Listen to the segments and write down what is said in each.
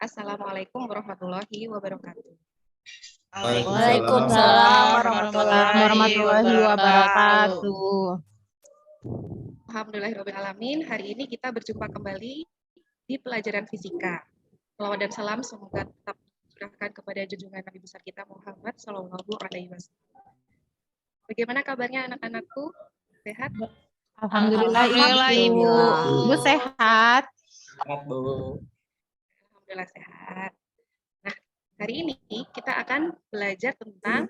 Assalamualaikum warahmatullahi wabarakatuh. Waalaikumsalam warahmatullahi wabarakatuh. Alhamdulillahirrahmanirrahim. Hari ini kita berjumpa kembali di pelajaran fisika. Salawat dan salam semoga tetap curahkan kepada junjungan Nabi besar kita Muhammad Shallallahu Alaihi Wasallam. Bagaimana kabarnya anak-anakku? Sehat? Alhamdulillah, Ibu. Ibu sehat? Sehat, Bu. Alhamdulillah sehat. Nah, hari ini kita akan belajar tentang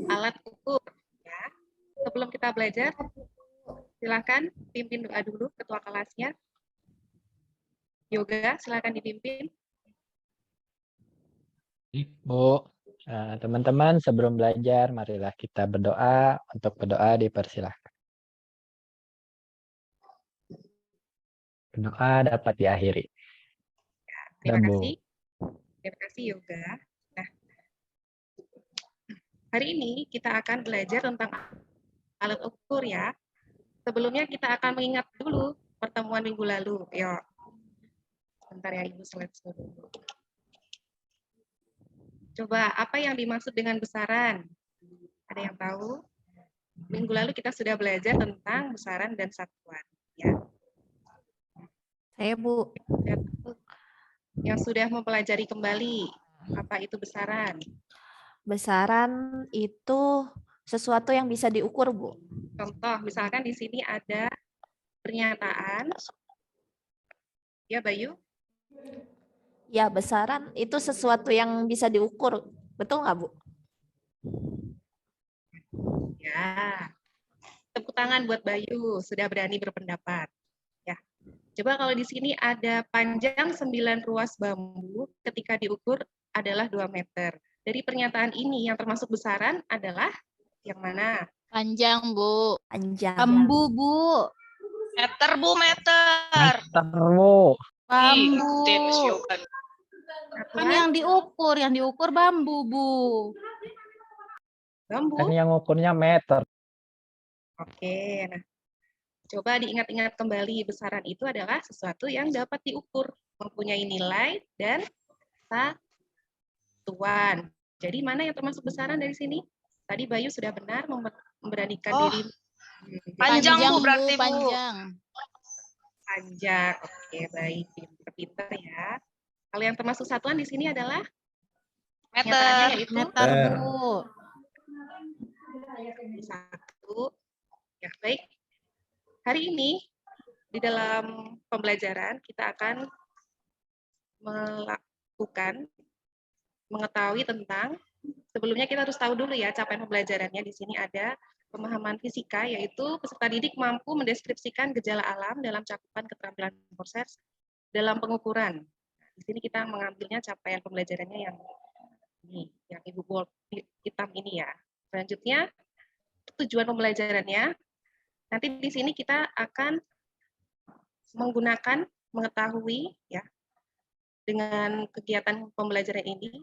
alat ukur. Ya. Sebelum kita belajar, silakan pimpin doa dulu ketua kelasnya. Yoga, silakan dipimpin. Bu, teman-teman sebelum belajar, marilah kita berdoa. Untuk berdoa dipersilahkan. Berdoa dapat diakhiri. Terima Dan, Bu. kasih. Terima kasih Yoga. Nah, hari ini kita akan belajar tentang alat ukur ya. Sebelumnya kita akan mengingat dulu pertemuan minggu lalu. Yuk. Bentar ya Ibu slide dulu. Coba apa yang dimaksud dengan besaran? Ada yang tahu? Minggu lalu kita sudah belajar tentang besaran dan satuan. Ya. Saya, Bu. Yang sudah mempelajari kembali apa itu besaran? Besaran itu sesuatu yang bisa diukur, Bu. Contoh, misalkan di sini ada pernyataan. Ya, Bayu? Ya, besaran itu sesuatu yang bisa diukur. Betul nggak, Bu? Ya. Tepuk tangan buat Bayu, sudah berani berpendapat. Ya. Coba kalau di sini ada panjang 9 ruas bambu, ketika diukur adalah 2 meter. Dari pernyataan ini yang termasuk besaran adalah yang mana? Panjang, Bu. Panjang. Bambu, Bu. Meter, Bu, meter. Bu. Bambu. Kan Satuan? yang diukur bambu, Bu. Bambu. Kan yang ukurnya meter. Oke, nah coba diingat-ingat kembali, besaran itu adalah sesuatu yang dapat diukur, mempunyai nilai dan satuan. Jadi mana yang termasuk besaran dari sini? Tadi Bayu sudah benar memberanikan diri. Panjang, Bu, berarti, Bu. Panjang. Panjang. Oke, baik. Pinter ya. Kalau yang termasuk satuan di sini adalah pernyataannya Meter. yaitu Meter, Bu. satu. Ya, baik. Hari ini di dalam pembelajaran kita akan mengetahui tentang, sebelumnya kita harus tahu dulu ya capaian pembelajarannya. Di sini ada pemahaman fisika, yaitu peserta didik mampu mendeskripsikan gejala alam dalam cakupan keterampilan proses dalam pengukuran. Di sini kita mengambilnya capaian pembelajarannya yang ini, yang Ibu bold hitam ini ya. Selanjutnya, tujuan pembelajarannya, nanti di sini kita akan mengetahui ya, dengan kegiatan pembelajaran ini,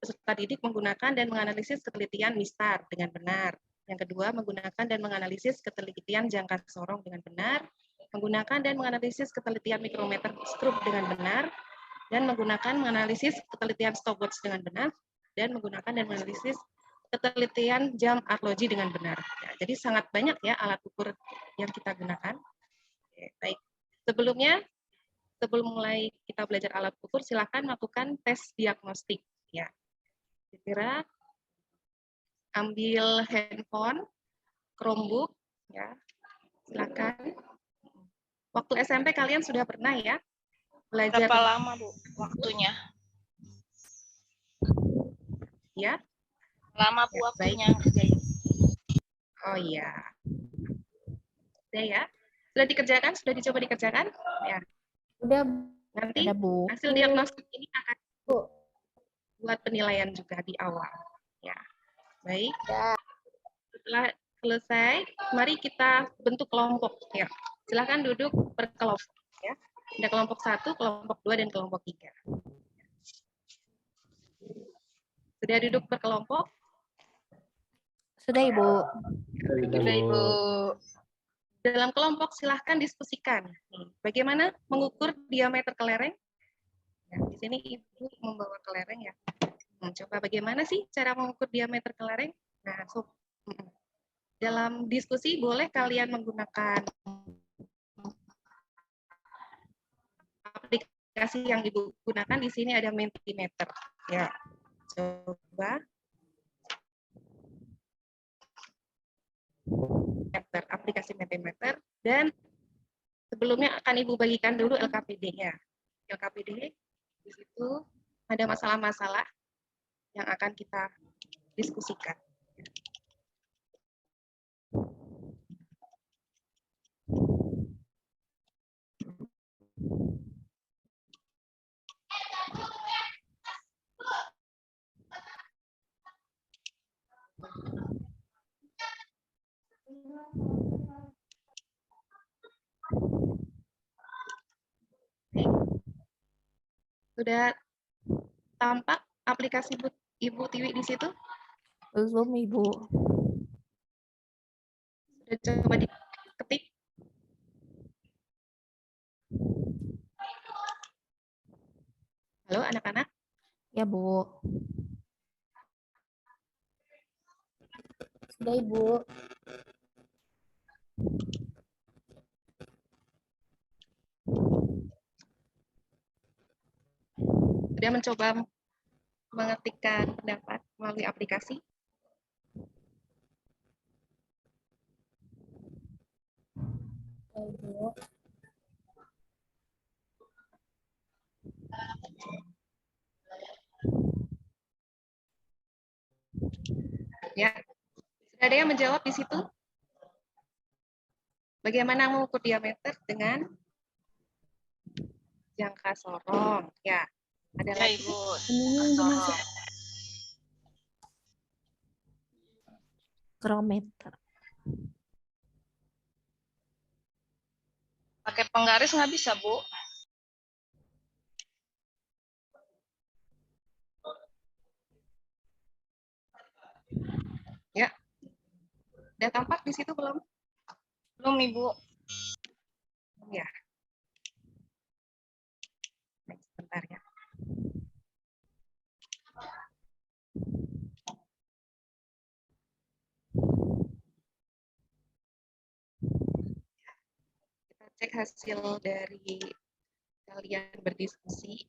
peserta didik menggunakan dan menganalisis ketelitian MISTAR dengan benar. Yang kedua, menggunakan dan menganalisis ketelitian jangka sorong dengan benar, menggunakan dan menganalisis ketelitian mikrometer skrup dengan benar, dan menggunakan menganalisis ketelitian stopwatch dengan benar, dan menggunakan dan menganalisis ketelitian jam arloji dengan benar. Ya, jadi sangat banyak ya alat ukur yang kita gunakan. Oke, baik. Sebelum mulai kita belajar alat ukur, silakan melakukan tes diagnostik. Ya, kira ambil handphone, Chromebook, ya, silakan. Waktu SMP kalian sudah pernah ya belajar? Berapa lama, Bu, waktunya? Ya. Lama, Bu, Ya, waktunya. Oh iya. Sudah ya? Sudah dikerjakan? Sudah dicoba dikerjakan? Ya. Udah, Nanti ada, Bu. hasil diagnostik ini akan buat penilaian juga di awal. Ya. Baik. Setelah selesai, mari kita bentuk kelompok. Ya. Silakan duduk per kelompok. Ya. Ada kelompok 1, kelompok 2, dan kelompok 3. Sudah duduk per kelompok? Sudah, Ibu. Sudah, Ibu. Dalam kelompok silahkan diskusikan. Bagaimana mengukur diameter kelereng? Ya, di sini Ibu membawa kelereng ya. Coba bagaimana sih cara mengukur diameter kelereng? Nah, dalam diskusi boleh kalian menggunakan aplikasi yang Ibu gunakan. Di sini ada Mentimeter. Ya, coba aplikasi Mentimeter, dan sebelumnya akan Ibu bagikan dulu LKPD-nya. LKPD di situ ada masalah-masalah yang akan kita diskusikan. Sudah tampak aplikasi Ibu Tiwi di situ? Belum, Ibu. Sudah coba diketik? Halo anak-anak? Ya, Bu. Sudah, Ibu. Sudah mencoba mengetikkan pendapat melalui aplikasi? Ya, sudah ada yang menjawab di situ? Bagaimana mengukur diameter dengan jangka sorong? Ya, ada Ya, lagi? Ibu. Krometer. Pakai penggaris nggak bisa, Bu? Ya, sudah tampak di situ belum? Belum, Ibu. Ya. Baik, sebentar ya. Kita cek hasil dari kalian berdiskusi.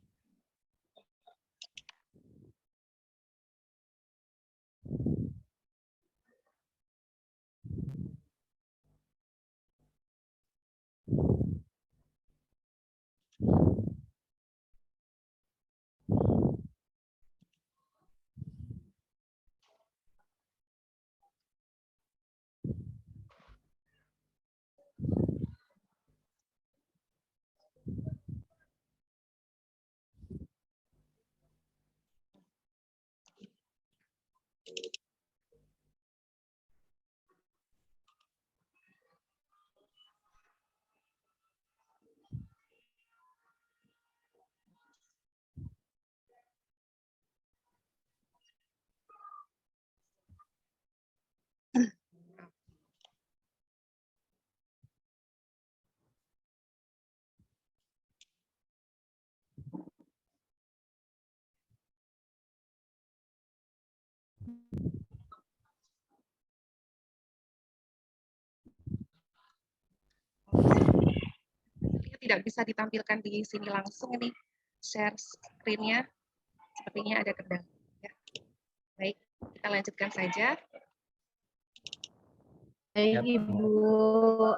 Tidak bisa ditampilkan di sini langsung, ini share screen-nya sepertinya ada kendala. Ya. Baik, kita lanjutkan saja. Baik, Yap. Ibu.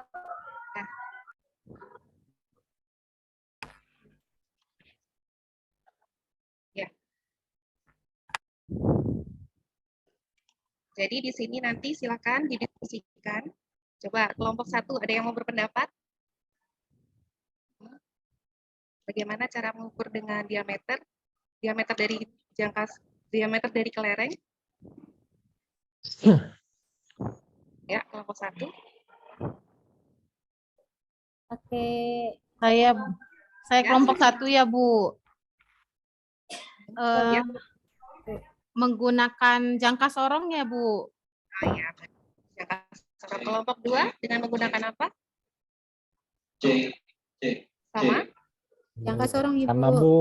Ya. Jadi di sini nanti silakan didiskusikan. Coba kelompok 1 ada yang mau berpendapat? Bagaimana cara mengukur dengan diameter? Diameter dari kelereng? Ya, kelompok 1. Oke, saya kelompok 1 ya, Bu. Ya. Menggunakan jangka sorong ya, Bu. Ya. Kelompok 2 dengan menggunakan apa? C. Sama? Jangka sorong Sama Ibu. Bu,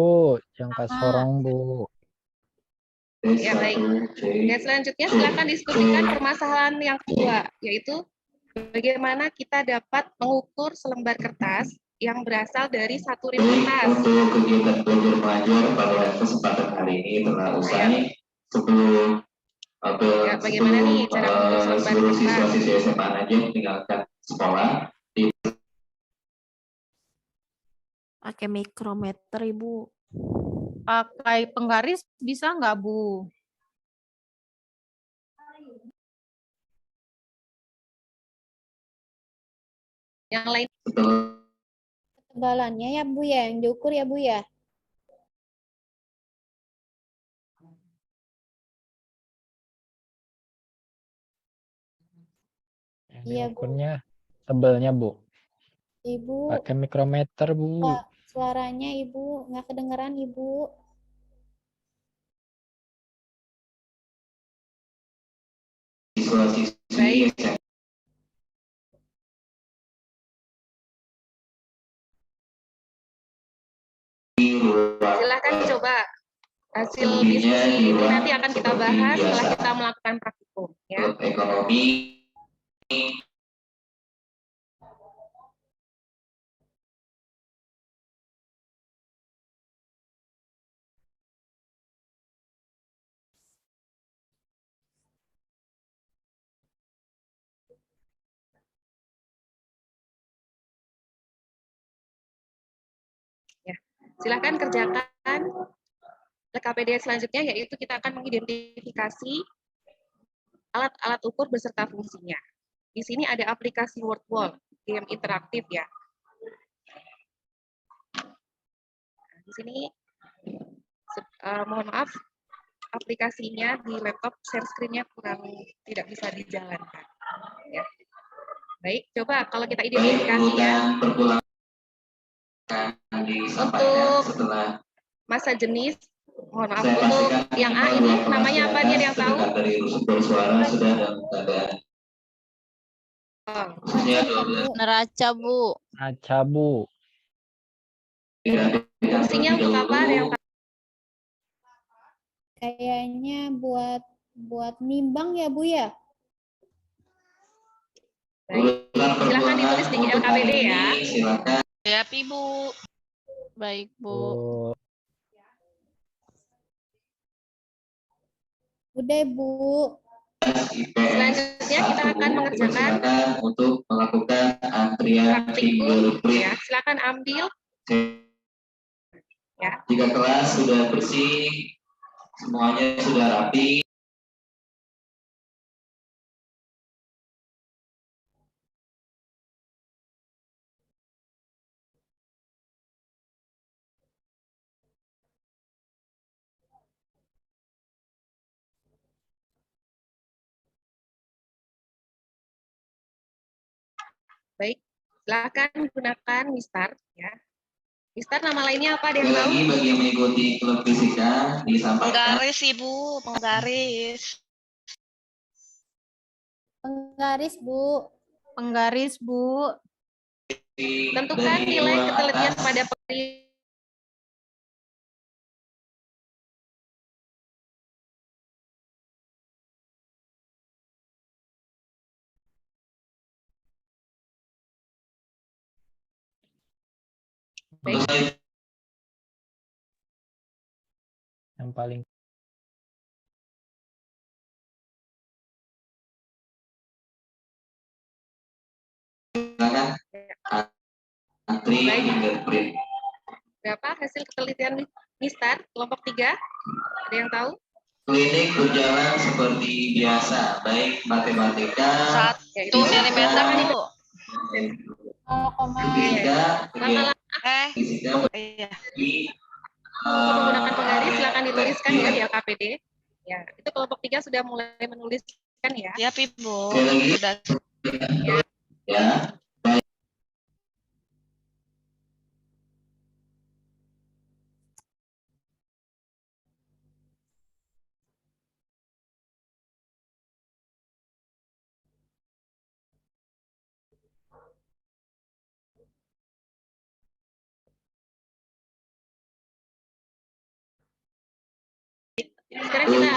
jangka sorong Bu. Ya, baik. Dan selanjutnya silakan diskusikan permasalahan yang kedua, yaitu bagaimana kita dapat mengukur selembar kertas yang berasal dari satu rim kertas. Untuk kegiatan belajar mengajar pada kesempatan hari ini telah usai. Sebelum Ya, bagaimana nih cara mengukur selembar seluruh kertas? siswa-siswi SMA Najib meninggalkan sekolah. Pakai mikrometer, Ibu. Pakai penggaris bisa nggak, Bu? Yang lain Setelah Ketebalannya ya Bu ya, yang diukur ya Bu ya. Yang Iya, Bu. diukurnya tebelnya Bu. Ibu, Pakai mikrometer Bu. suaranya Ibu nggak kedengeran Ibu. siswa-siswi SMA silakan coba hasil diskusi ini nanti akan kita bahas setelah kita melakukan praktikum, ya. ekonomi Ya, silakan kerjakan KPD selanjutnya, yaitu kita akan mengidentifikasi alat-alat ukur beserta fungsinya. Di sini ada aplikasi WordWall, game interaktif ya. Di sini mohon maaf, aplikasinya di laptop share screen-nya kurang tidak bisa dijalankan. Ya. Baik, coba kalau kita identifikasi ya. Untuk masa jenis, mohon maaf, untuk yang A ini namanya apa, dia ada yang tahu? dari sumber suara sudah dalam keadaan khususnya 12 Neraca, Bu. Kaca Bu. Fungsinya untuk apa? Ada yang tahu? Kayaknya buat nimbang ya Bu ya. Baik, silakan ditulis di LKPD ya. Silakan. Ya, Ibu. Baik, Bu. Bu. Udah Bu. Selanjutnya kita akan mengerjakan untuk melakukan antrian praktikum ya. Silakan ambil ya. Jika kelas sudah bersih, semuanya sudah rapi, Baik, silakan gunakan Mistar ya. Mistar nama lainnya apa, ada yang sekali tahu? lagi bagi yang mengikuti klub fisika disampaikan Penggaris, Ibu. Penggaris. Penggaris Bu. Penggaris, Bu. Tentukan dari nilai luar ketelitian atas. pada penggaris. Baik, Yang paling Silakan antri fingerprint. berapa hasil ketelitian Mistar kelompok 3? Ada yang tahu? Klinik berjalan seperti biasa, baik matematika, 1 milimeter, Bu. fisika, Lama-lama fisika, Iya. menggunakan penggaris silakan dituliskan ya di LKPD. Ya, itu kelompok 3 sudah mulai menuliskan ya. Ya, Ibu. Sekali lagi. Sudah. Ya, Sekarang kita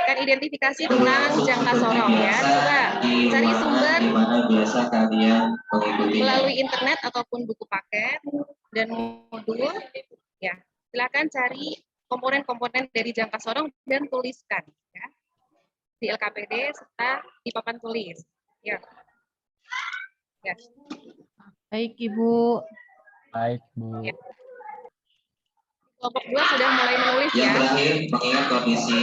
akan identifikasi tentang jangka sorong ya. Coba cari sumber di mana biasa kalian mengikuti. melalui internet ataupun buku paket dan modul. Ya, silakan cari komponen-komponen dari jangka sorong dan tuliskan ya di LKPD serta di papan tulis. Ya. Ya. Baik, Ibu. Baik, Bu. Ya. Kelompok 2 sudah mulai menulis Yang ya. terakhir, mengingat kondisi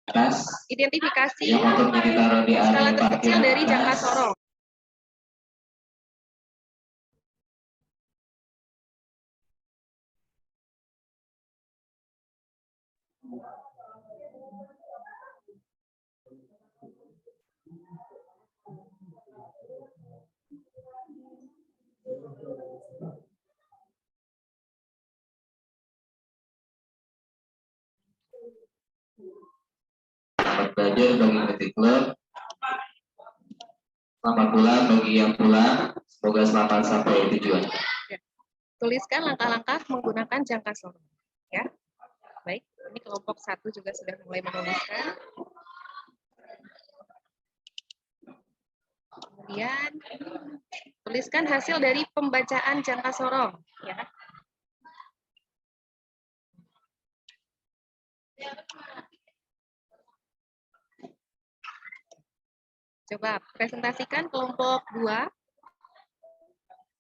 atas Identifikasi yang untuk ditaruh di skala area terkecil parkir dari jangka atas. sorong. Selamat belajar bagi Kritik Club. Selamat pulang bagi yang pulang. Semoga selamat sampai tujuan. Tuliskan langkah-langkah menggunakan jangka sorong. Ya, baik. Ini kelompok 1 juga sudah mulai menuliskan. Kemudian tuliskan hasil dari pembacaan jangka sorong. Ya. Coba presentasikan kelompok 2.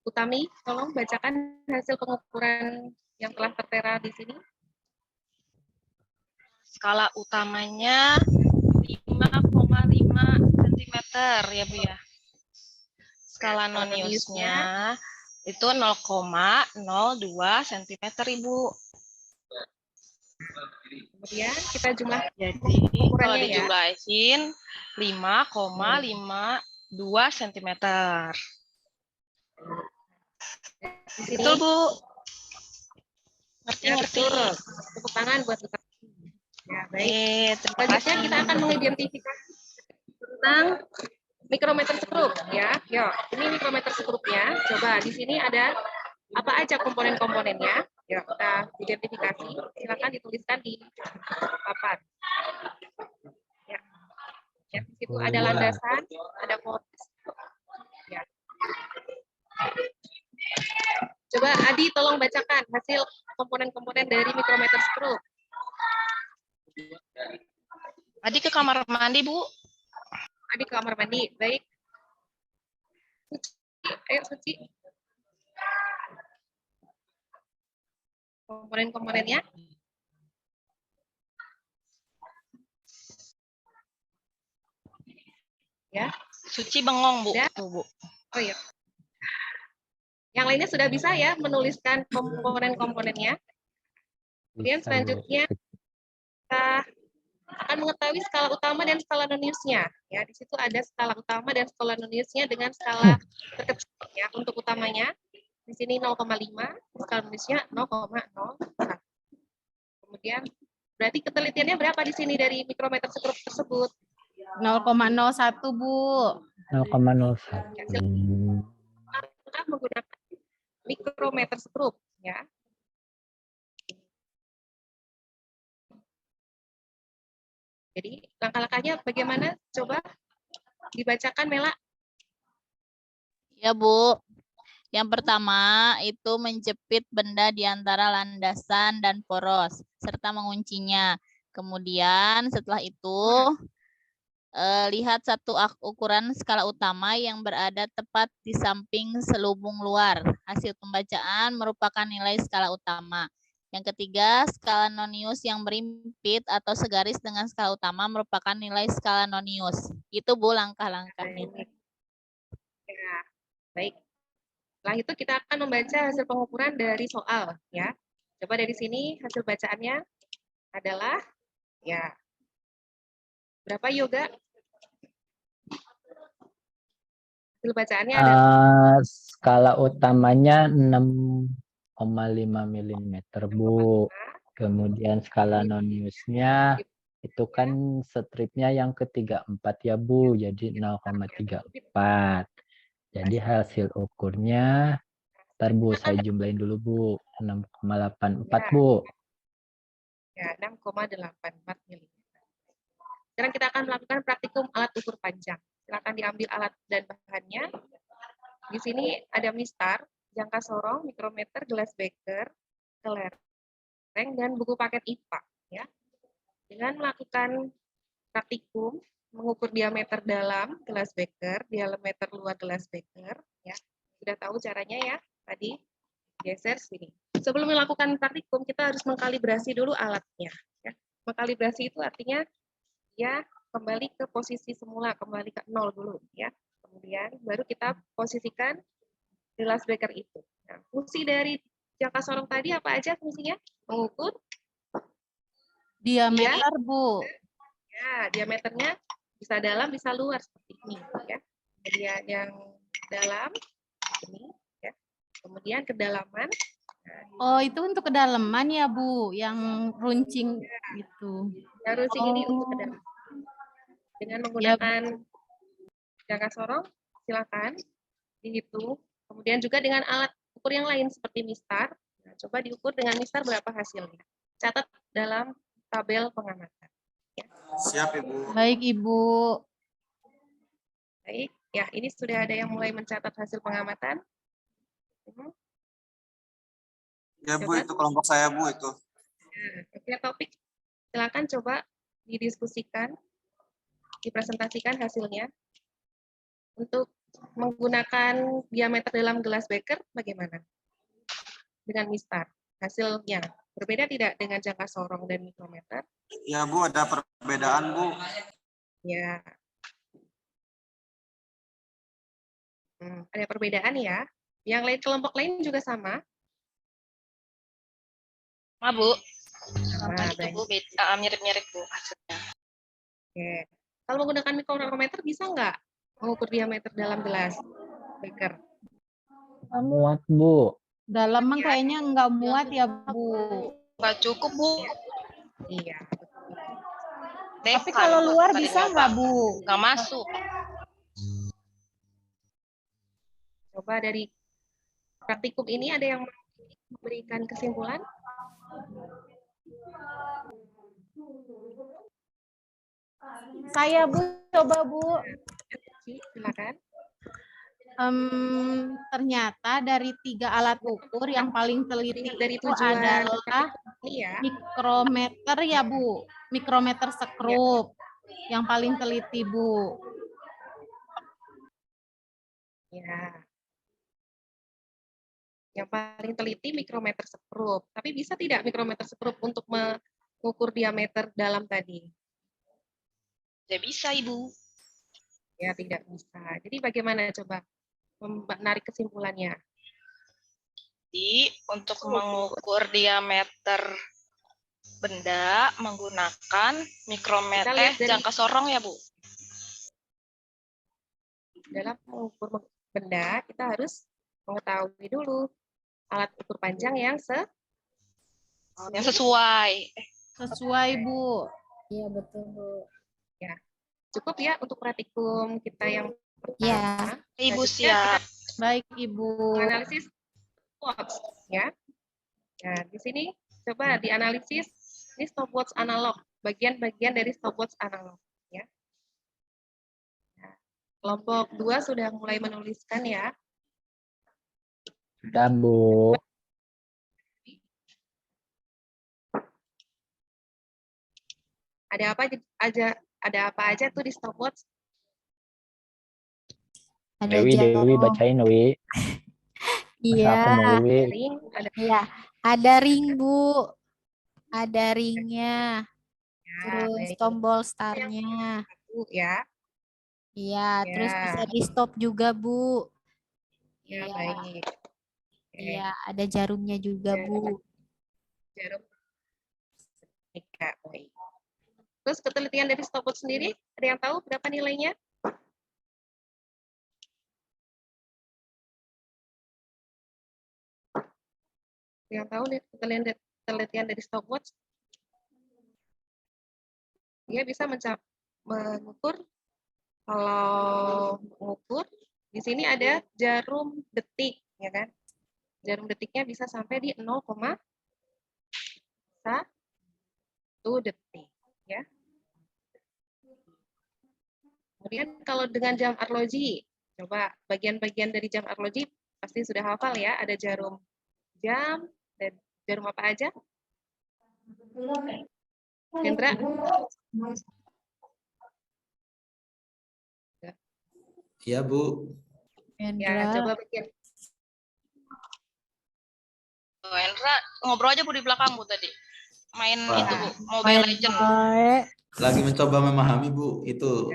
Utami, tolong bacakan hasil pengukuran yang telah tertera di sini. Skala utamanya 5,5 cm ya Bu ya. Skala non-use-nya itu 0,02 cm Ibu. Kemudian kita jumlah Jadi kalau ukurannya ya. dijumlahin 5,52 cm. Di sini. Betul Bu. Ngerti. Ya, betul. Tepuk tangan buat kita. Ya, baik. Terima Selanjutnya kasih. kita akan mengidentifikasi tentang mikrometer skrup ya. Yuk, ini mikrometer skrupnya. Coba di sini ada apa aja komponen-komponennya. Ya, kita identifikasi. Silakan dituliskan di papan. Ya. Ya, di situ ada landasan, ada fokus. Ya. Coba Adi tolong bacakan hasil komponen-komponen dari mikrometer skrup. Adi ke kamar mandi Bu. Adi ke kamar mandi, baik. Suci, ayo Suci. Komponen-komponennya. Ya. Suci bengong Bu. Ya. Tuh, Bu. Oh iya. Yang lainnya sudah bisa ya menuliskan komponen-komponennya. Kemudian Bisa, Bu. selanjutnya kita akan mengetahui skala utama dan skala non-use-nya. Ya, di situ ada skala utama dan skala non-use-nya dengan skala terkecil ya. Untuk utamanya di sini 0,5, skala non-use-nya 0,01. Kemudian berarti ketelitiannya berapa di sini dari mikrometer skrup tersebut? 0,01 Bu. 0,01. Kita menggunakan mikrometer skrup ya. Jadi langkah-langkahnya bagaimana? Coba dibacakan Mela. Ya, Bu. Yang pertama itu menjepit benda di antara landasan dan poros serta menguncinya. Kemudian setelah itu lihat satu ukuran skala utama yang berada tepat di samping selubung luar. Hasil pembacaan merupakan nilai skala utama. Yang ketiga, skala non-use yang berimpit atau segaris dengan skala utama merupakan nilai skala non-use. Itu Bu langkah-langkahnya. Ya, baik. Setelah itu kita akan membaca hasil pengukuran dari soal ya. Coba dari sini hasil bacaannya adalah ya berapa Yoga? Hasil bacaannya ada Skala utamanya 6,5 mm, Bu. Kemudian skala non-use-nya Itu kan stripnya yang ke-34 ya Bu, jadi 0,34. Jadi hasil ukurnya, ntar Bu saya jumlahin dulu Bu, 6,84 Bu. Ya, 6,84 mm. Sekarang kita akan melakukan praktikum alat ukur panjang. Silakan diambil alat dan bahannya. Di sini ada mistar, jangka sorong, mikrometer, gelas beker, kelereng, dan buku paket IPA. Ya. Dengan melakukan praktikum, mengukur diameter dalam gelas beker, diameter luar gelas beker. Ya. Sudah tahu caranya ya, tadi geser sini. Sebelum melakukan praktikum, kita harus mengkalibrasi dulu alatnya. Ya. Mengkalibrasi itu artinya ya kembali ke posisi semula, kembali ke 0 dulu ya. Kemudian baru kita posisikan gelas beker itu. Nah, fungsi dari jangka sorong tadi apa aja fungsinya? Mengukur Diameter, Bu. ya diameternya bisa dalam bisa luar seperti ini ya. Kemudian yang dalam ini ya. Kemudian kedalaman. Oh, itu untuk kedalaman ya, Bu, yang runcing gitu. Harus ini untuk Oh. kedalaman. Dengan Ya, menggunakan jangka sorong, silakan dihitung. Kemudian juga dengan alat ukur yang lain seperti mistar. Nah, coba diukur dengan mistar berapa hasilnya. Catat dalam tabel pengamatan. Ya. Siap, Ibu. baik, Ibu. Baik, ya ini sudah ada yang mulai mencatat hasil pengamatan. Ya, Bu, Coba. itu kelompok saya, Bu, itu. Nah, setiap topik silakan coba didiskusikan, dipresentasikan hasilnya. Untuk menggunakan diameter dalam gelas beker bagaimana? Dengan mistar. Hasilnya berbeda tidak dengan jangka sorong dan mikrometer? Ya, Bu, ada perbedaan, Bu. Ya. Ada perbedaan ya. Yang lain kelompok lain juga sama. Ma, Bu. Sama, Itu, baik. Bu, mirip-mirip, Bu, hasilnya. Oke. Kalau menggunakan mikrometer bisa nggak mengukur diameter dalam gelas beker? Nggak muat Bu. Dalam mah kayaknya nggak muat ya, Bu. Nggak cukup, Bu. Iya. Tapi Dekan, kalau Bu, luar tadi bisa nyoba. nggak, Bu? Nggak masuk. Coba dari praktikum ini ada yang memberikan kesimpulan? Saya, Bu, coba, Bu. Silakan. Ternyata dari 3 alat ukur yang paling teliti Dari itu tujuan adalah ini ya. mikrometer ya, Bu. Mikrometer sekrup yang paling teliti, Bu. Ya. Yang paling teliti mikrometer sekrup. Tapi bisa tidak mikrometer sekrup untuk mengukur diameter dalam tadi? Tidak bisa, Ibu. Ya, tidak bisa. Jadi bagaimana coba menarik kesimpulannya? Jadi, untuk mengukur diameter benda menggunakan mikrometer jangka sorong ya, Bu? Dalam mengukur benda, kita harus mengetahui dulu alat ukur panjang yang sesuai. Sesuai, Bu. Iya, betul, Bu. Ya. Cukup ya untuk praktikum kita yang pertama. Ya. Ibu Selanjutnya siap. Baik, Ibu. analisis stopwatch ya. Nah, di sini coba dianalisis ini stopwatch analog, bagian-bagian dari stopwatch analog ya. Nah, kelompok 2 sudah mulai menuliskan ya. Sudah Bu. Ada apa aja tuh di stopwatch? Ada Dewi jam. bacain Dewi. Iya. Masa aku mulu, Wi. Ring, ada Iya. Ada ring, Bu. Ada ringnya. Terus baik. tombol startnya. Bu ya. Iya, terus Ya. bisa di stop juga, Bu. Ya, Iya. baik. Oke. Iya, ada jarumnya juga, Bu. Jarum. Baik. Terus ketelitian dari stopwatch sendiri, ada yang tahu berapa nilainya? Ada yang tahu nih ketelitian dari stopwatch? Dia bisa mengukur, kalau mengukur, di sini ada jarum detik, ya kan? Jarum detiknya bisa sampai di 0,1 detik, ya. Kemudian kalau dengan jam arloji, coba bagian-bagian dari jam arloji pasti sudah hafal ya, ada jarum jam dan jarum apa aja? Hendra? Iya, Bu. Ya, coba bagian. Hendra ngobrol aja Bu di belakang Bu tadi. Main Wah. itu Bu, Mobile Legend. Lagi mencoba memahami, Bu. Itu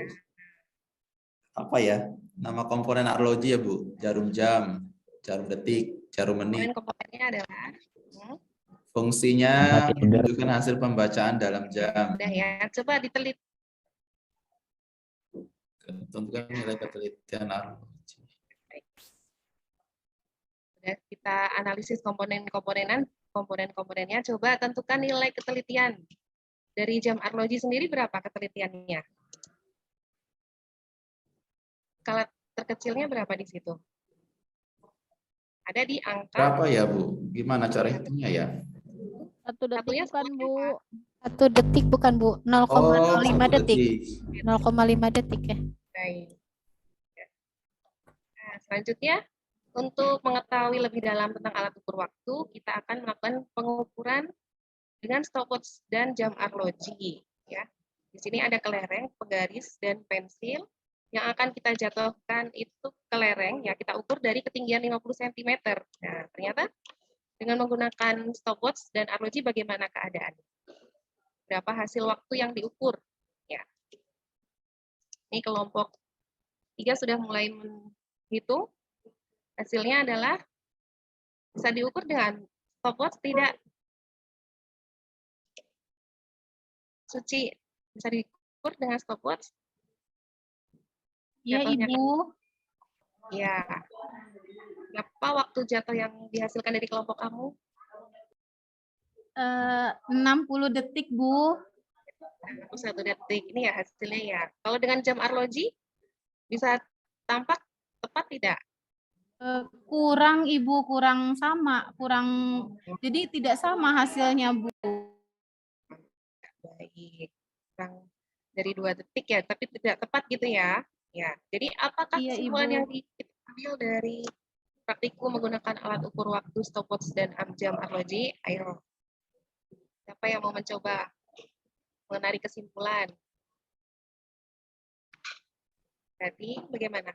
apa ya? Nama komponen arloji ya, Bu. Jarum jam, jarum detik, jarum menit. Komponen-komponennya adalah Fungsinya Tempat tidur. menunjukkan hasil pembacaan dalam jam. udah ya, coba diteliti. Tentukan nilai ketelitian arloji. Sudah kita analisis komponen-komponennya, coba tentukan nilai ketelitian. Dari jam arloji sendiri berapa ketelitiannya? Skala terkecilnya berapa di situ? Ada di angka. Berapa ya, Bu? Gimana cara hitungnya ya? 1 detik bukan Bu. 1 detik bukan Bu, 0,05 1 detik. 0,5 detik ya. Baik. Nah, selanjutnya, untuk mengetahui lebih dalam tentang alat ukur waktu, kita akan melakukan pengukuran dengan stopwatch dan jam arloji. Ya. Di sini ada kelereng, penggaris, dan pensil. Yang akan kita jatuhkan itu kelereng, ya kita ukur dari ketinggian 50 cm. Nah, ternyata dengan menggunakan stopwatch dan arloji bagaimana keadaannya? Berapa hasil waktu yang diukur? Ya. Ini kelompok 3 sudah mulai menghitung. Hasilnya adalah bisa diukur dengan stopwatch tidak? Suci, bisa diukur dengan stopwatch? Iya, Ibu. Ya. Berapa waktu jatuh yang dihasilkan dari kelompok kamu? 60 detik, Bu. 1 detik. Ini ya hasilnya ya. Kalau dengan jam arloji, bisa tampak tepat tidak? Kurang, Ibu, kurang sama. Jadi tidak sama hasilnya, Bu. Baik. Kurang dari 2 detik ya, tapi tidak tepat gitu ya. Ya. Jadi apakah Iya, kesimpulan Ibu. yang kita ambil dari praktikum menggunakan alat ukur waktu stopwatch dan jam arloji? Ayo. Siapa yang mau mencoba menarik kesimpulan? Jadi bagaimana?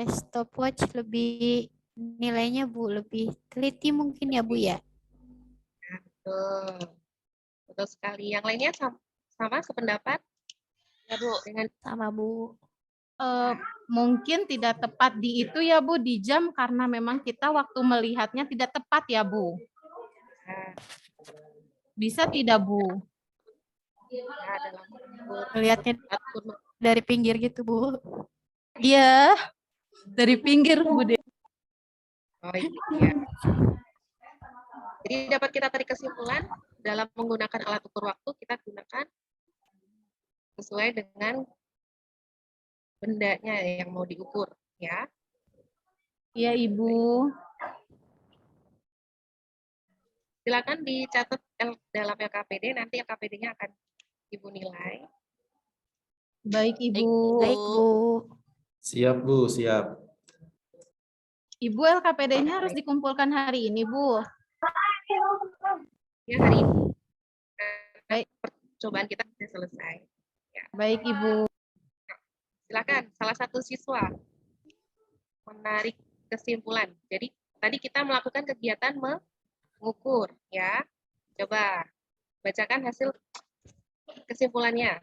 Stopwatch lebih nilainya Bu, lebih teliti mungkin ya Bu ya. Nah, betul. Betul sekali. Yang lainnya sama sependapat? Ya Bu. Dengan Sama Bu. Mungkin tidak tepat di itu ya Bu, di jam karena memang kita waktu melihatnya tidak tepat ya Bu. Bisa tidak Bu? ya, dalam ukur Lihatnya atur dari pinggir gitu Bu. Iya, dari pinggir Bu De. Oh iya. Jadi dapat kita tarik kesimpulan dalam menggunakan alat ukur waktu kita gunakan sesuai dengan bendanya yang mau diukur, ya. Iya Ibu. Silakan dicatat dalam LKPD, nanti LKPD-nya akan Ibu nilai. Baik Ibu. Baik Bu. Siap, Bu, siap. Ibu, LKPD-nya harus dikumpulkan hari ini Bu. Ya, hari ini. Baik. Percobaan kita sudah selesai. Ya. Baik Ibu. Silakan, salah satu siswa menarik kesimpulan. Jadi tadi kita melakukan kegiatan mengukur, ya. Coba bacakan hasil kesimpulannya.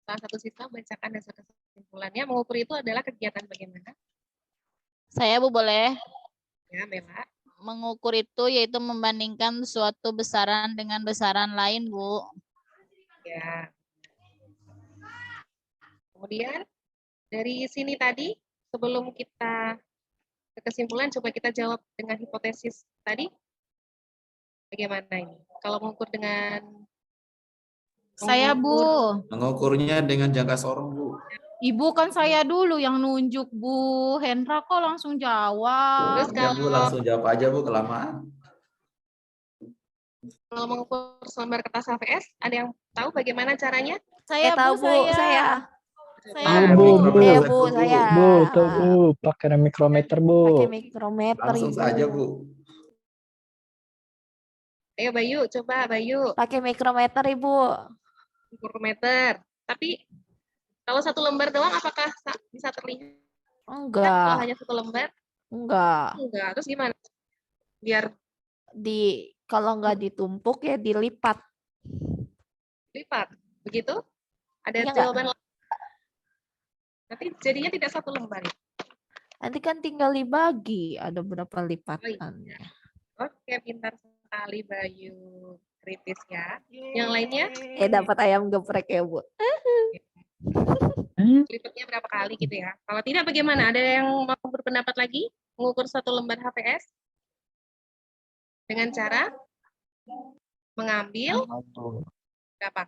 Salah satu siswa bacakan hasil kesimpulannya. Mengukur itu adalah kegiatan bagaimana? Saya Bu boleh? Ya, Bella. Mengukur itu yaitu membandingkan suatu besaran dengan besaran lain Bu. Ya. Kemudian dari sini tadi, sebelum kita ke kesimpulan, coba kita jawab dengan hipotesis tadi. Bagaimana ini? Kalau mengukur dengan Saya, Bu. Mengukurnya dengan jangka sorong, Bu. Ibu kan saya dulu yang nunjuk, Bu. Hendra kok langsung jawab. Terus Ya, Bu, langsung jawab aja, Bu, kelamaan. kalau mengukur selembar kertas HVS, ada yang tahu bagaimana caranya? Saya, tahu, Bu, Bu, saya. Saya, Pakai Bu. mikrometer, Iya, Bu, Bu, saya. Bu, tuh Bu, pakai mikrometer Bu. Pakai mikrometer, Langsung Ibu. saja, Bu. Ayo Bayu, coba Bayu, Pakai mikrometer, Ibu. mikrometer. Tapi kalau satu lembar doang, apakah bisa terlihat? Kalau Enggak, hanya satu lembar, enggak. enggak. Terus gimana? Biar Kalau nggak ditumpuk ya dilipat. lipat, begitu? Ada Iya nggak? jawaban lain? Nanti jadinya tidak satu lembar. Ya? Nanti kan tinggal dibagi, ada berapa Oh, iya. lipatannya. Oke, pintar sekali Bayu. Kritis ya. Yang lainnya, Dapat ayam geprek ya, Bu. lipatnya berapa kali gitu ya. Kalau tidak bagaimana? Ada yang mau berpendapat lagi? Mengukur satu lembar HVS? Dengan cara mengambil berapa?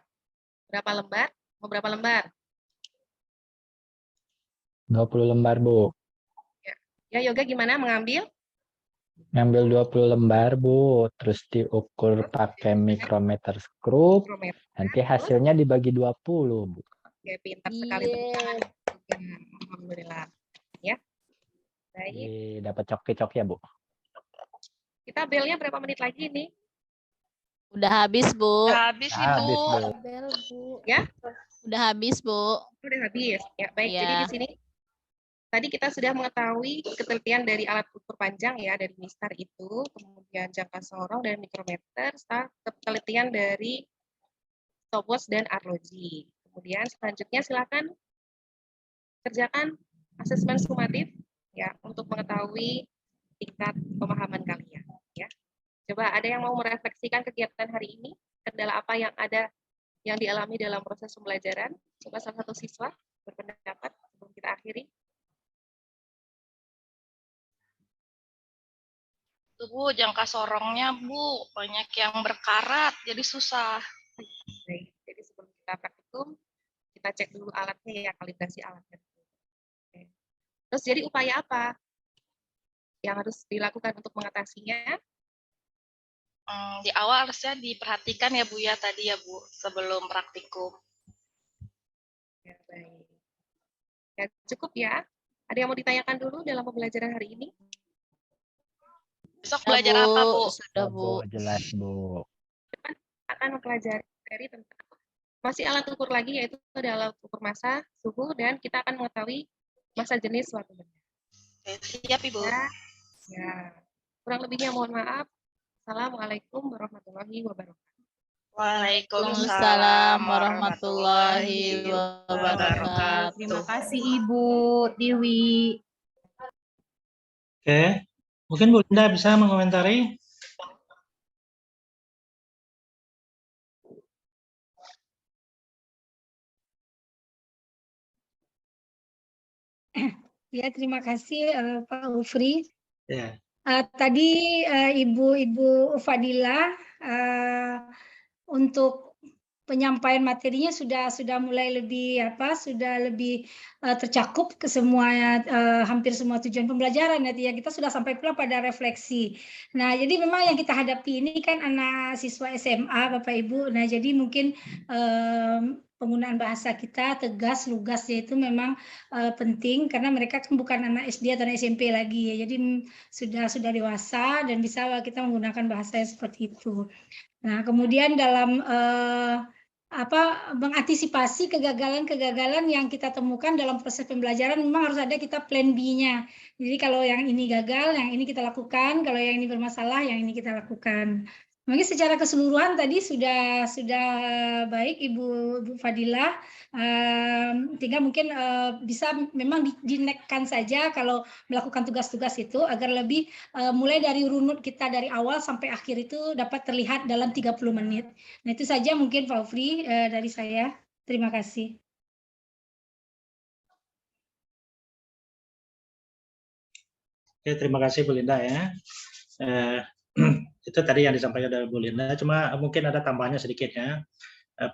Berapa lembar? Mau berapa lembar? 20 lembar Bu. Ya Yoga gimana mengambil? Ngambil 20 lembar Bu, terus diukur pakai mikrometer skrup, Mikrometer. nanti hasilnya dibagi 20 Bu. Oke, pintar sekali. Alhamdulillah. Ya. Baik. Dapat coki-coki ya Bu. Kita belnya berapa menit lagi nih? Udah habis, Bu. Udah habis nih, Habis Bu. Bu. Bel, Bu. Ya, Udah habis, Bu. udah habis. Ya, baik. Iya. Jadi di sini tadi kita sudah mengetahui ketelitian dari alat ukur panjang ya, dari MISTAR itu, kemudian jangka sorong dan mikrometer, serta ketelitian dari stopwatch dan arloji. Kemudian selanjutnya silakan kerjakan asesmen sumatif ya untuk mengetahui tingkat pemahaman kalian ya. Coba ada yang mau merefleksikan kegiatan hari ini, kendala apa yang ada yang dialami dalam proses pembelajaran? Coba salah satu siswa berpendapat sebelum kita akhiri. Tuh, Bu, jangka sorongnya, Bu, banyak yang berkarat, jadi susah. Baik, jadi sebelum kita praktikum, kita cek dulu alatnya ya, kalibrasi alatnya. Oke. Terus jadi upaya apa yang harus dilakukan untuk mengatasinya? Di awal harusnya diperhatikan ya, Bu, ya, tadi ya, Bu, sebelum praktikum. Ya, baik. Ya, cukup ya. Ada yang mau ditanyakan dulu dalam pembelajaran hari ini? Besok Sudah, belajar apa, Bu? Sudah, Bu. Jelas Bu. Akan mempelajari materi tentang masih alat ukur lagi, yaitu ada alat ukur massa, suhu, dan kita akan mengetahui massa jenis suatu benda. Siap, Ibu. Ya. Kurang lebihnya mohon maaf. Assalamualaikum warahmatullahi wabarakatuh. Waalaikumsalam warahmatullahi wabarakatuh. Terima kasih Ibu Tiwi. Oke, mungkin Bu Linda bisa mengomentari. Ya, terima kasih Pak Ufri. Ya. Tadi Ibu Fadila untuk penyampaian materinya sudah mulai lebih sudah lebih tercakup ke semua hampir semua tujuan pembelajaran ya. Kita sudah sampai pula pada refleksi. Nah, jadi memang yang kita hadapi ini kan anak siswa SMA Bapak Ibu. Nah, jadi mungkin penggunaan bahasa kita tegas, lugas yaitu memang penting karena mereka kan bukan anak SD atau anak SMP lagi ya. Jadi sudah dewasa dan bisa kita menggunakan bahasa seperti itu. Nah, kemudian dalam mengantisipasi kegagalan-kegagalan yang kita temukan dalam proses pembelajaran memang harus ada kita plan B-nya. Jadi kalau yang ini gagal, yang ini kita lakukan, kalau yang ini bermasalah, yang ini kita lakukan. Mungkin secara keseluruhan tadi sudah baik Ibu Fadila, tinggal mungkin bisa memang dinekkan saja kalau melakukan tugas-tugas itu agar lebih mulai dari runut kita dari awal sampai akhir itu dapat terlihat dalam 30 menit. Nah itu saja mungkin Pak Ufri dari saya. Terima kasih. Oke, terima kasih Bu Linda ya. Itu tadi yang disampaikan oleh Bu Linda, cuma mungkin ada tambahannya sedikit ya.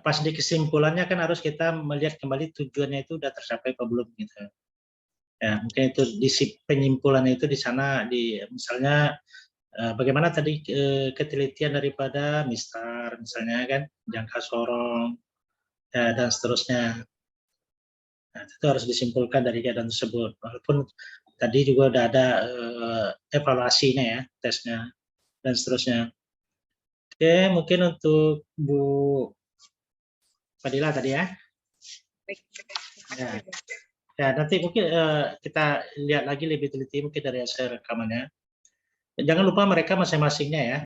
pas di kesimpulannya kan harus kita melihat kembali tujuannya itu udah tercapai apa belum gitu. Ya, mungkin itu di penyimpulannya itu di sana, di misalnya bagaimana tadi ketelitian daripada MISTAR misalnya kan, jangka sorong dan seterusnya. Nah, itu harus disimpulkan dari keadaan tersebut. Walaupun tadi juga udah ada evaluasinya ya, tesnya dan seterusnya. Oke, mungkin untuk Bu Fadila tadi ya. Baik. Ya. Ya, nanti mungkin kita lihat lagi lebih teliti mungkin dari hasil rekamannya. Jangan lupa mereka masing-masingnya ya.